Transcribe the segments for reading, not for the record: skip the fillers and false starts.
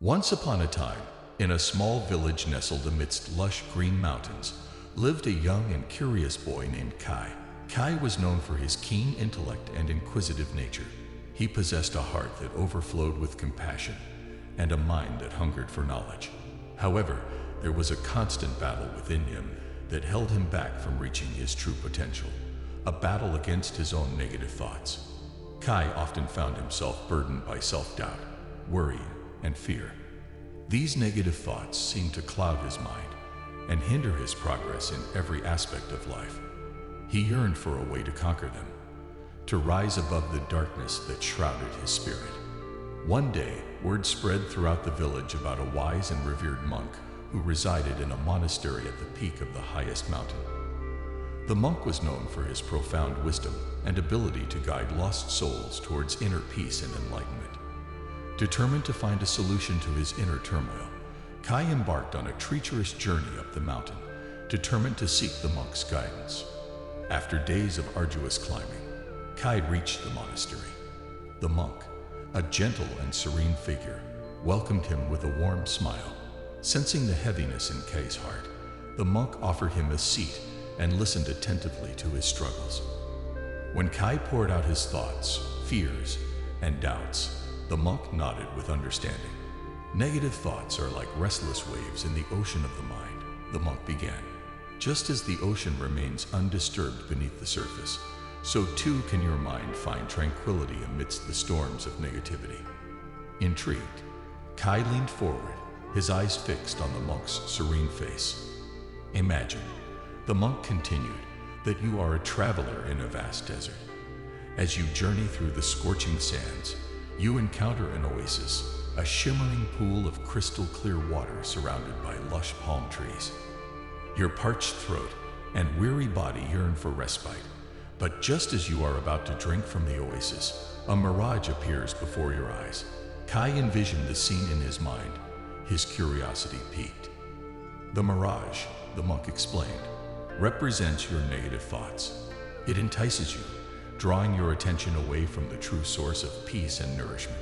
Once upon a time, in a small village nestled amidst lush green mountains, lived a young and curious boy named Kai. Kai was known for his keen intellect and inquisitive nature. He possessed a heart that overflowed with compassion and a mind that hungered for knowledge. However, there was a constant battle within him that held him back from reaching his true potential, a battle against his own negative thoughts. Kai often found himself burdened by self-doubt, worry, and fear. These negative thoughts seemed to cloud his mind and hinder his progress in every aspect of life. He yearned for a way to conquer them, to rise above the darkness that shrouded his spirit. One day, word spread throughout the village about a wise and revered monk who resided in a monastery at the peak of the highest mountain. The monk was known for his profound wisdom and ability to guide lost souls towards inner peace and enlightenment. Determined to find a solution to his inner turmoil, Kai embarked on a treacherous journey up the mountain, determined to seek the monk's guidance. After days of arduous climbing, Kai reached the monastery. The monk, a gentle and serene figure, welcomed him with a warm smile. Sensing the heaviness in Kai's heart, the monk offered him a seat and listened attentively to his struggles. When Kai poured out his thoughts, fears, and doubts, the monk nodded with understanding. Negative thoughts are like restless waves in the ocean of the mind, the monk began. Just as the ocean remains undisturbed beneath the surface, so too can your mind find tranquility amidst the storms of negativity. Intrigued, Kai leaned forward, his eyes fixed on the monk's serene face. Imagine, the monk continued, that you are a traveler in a vast desert. As you journey through the scorching sands, you encounter an oasis, a shimmering pool of crystal clear water surrounded by lush palm trees. Your parched throat and weary body yearn for respite, but just as you are about to drink from the oasis, a mirage appears before your eyes. Kai envisioned the scene in his mind, his curiosity piqued. The mirage, the monk explained, represents your negative thoughts. It entices you, drawing your attention away from the true source of peace and nourishment,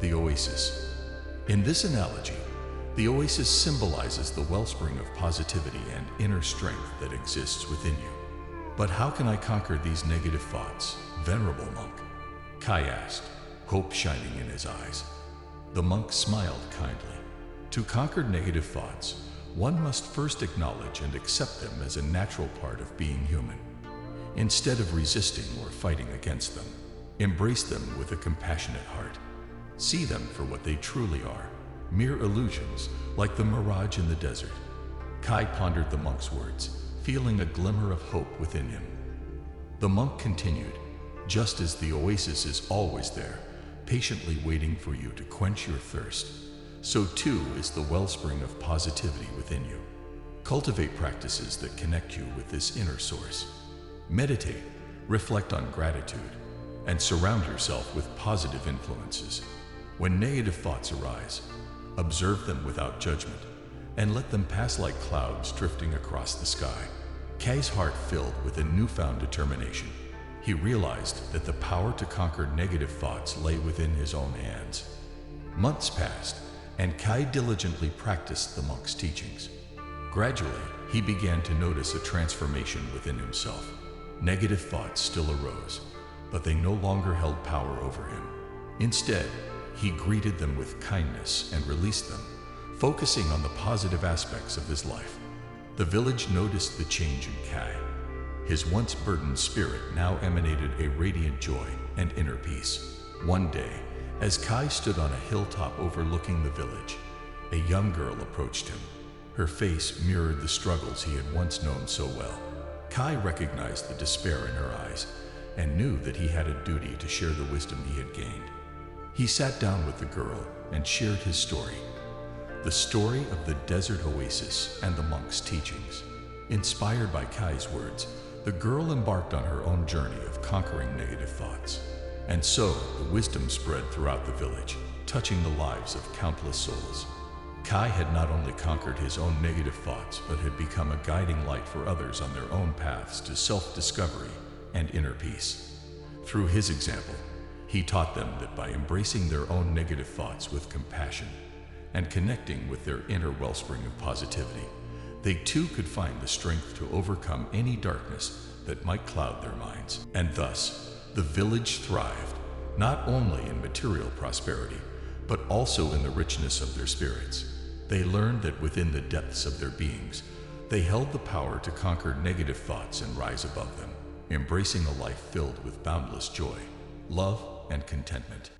the oasis. In this analogy, the oasis symbolizes the wellspring of positivity and inner strength that exists within you. But how can I conquer these negative thoughts, venerable monk? Kai asked, hope shining in his eyes. The monk smiled kindly. To conquer negative thoughts, one must first acknowledge and accept them as a natural part of being human. Instead of resisting or fighting against them, embrace them with a compassionate heart. See them for what they truly are, mere illusions, like the mirage in the desert. Kai pondered the monk's words, feeling a glimmer of hope within him. The monk continued, just as the oasis is always there, patiently waiting for you to quench your thirst, so too is the wellspring of positivity within you. Cultivate practices that connect you with this inner source. Meditate, reflect on gratitude, and surround yourself with positive influences. When negative thoughts arise, observe them without judgment, and let them pass like clouds drifting across the sky. Kai's heart filled with a newfound determination. He realized that the power to conquer negative thoughts lay within his own hands. Months passed, and Kai diligently practiced the monk's teachings. Gradually, he began to notice a transformation within himself. Negative thoughts still arose, but they no longer held power over him. Instead, he greeted them with kindness and released them, focusing on the positive aspects of his life. The village noticed the change in Kai. His once burdened spirit now emanated a radiant joy and inner peace. One day, as Kai stood on a hilltop overlooking the village, a young girl approached him. Her face mirrored the struggles he had once known so well. Kai recognized the despair in her eyes and knew that he had a duty to share the wisdom he had gained. He sat down with the girl and shared his story, the story of the desert oasis and the monk's teachings. Inspired by Kai's words, the girl embarked on her own journey of conquering negative thoughts. And so, the wisdom spread throughout the village, touching the lives of countless souls. Kai had not only conquered his own negative thoughts, but had become a guiding light for others on their own paths to self-discovery and inner peace. Through his example, he taught them that by embracing their own negative thoughts with compassion and connecting with their inner wellspring of positivity. They too could find the strength to overcome any darkness that might cloud their minds. And thus, the village thrived, not only in material prosperity, but also in the richness of their spirits. They learned that within the depths of their beings, they held the power to conquer negative thoughts and rise above them, embracing a life filled with boundless joy, love, and contentment.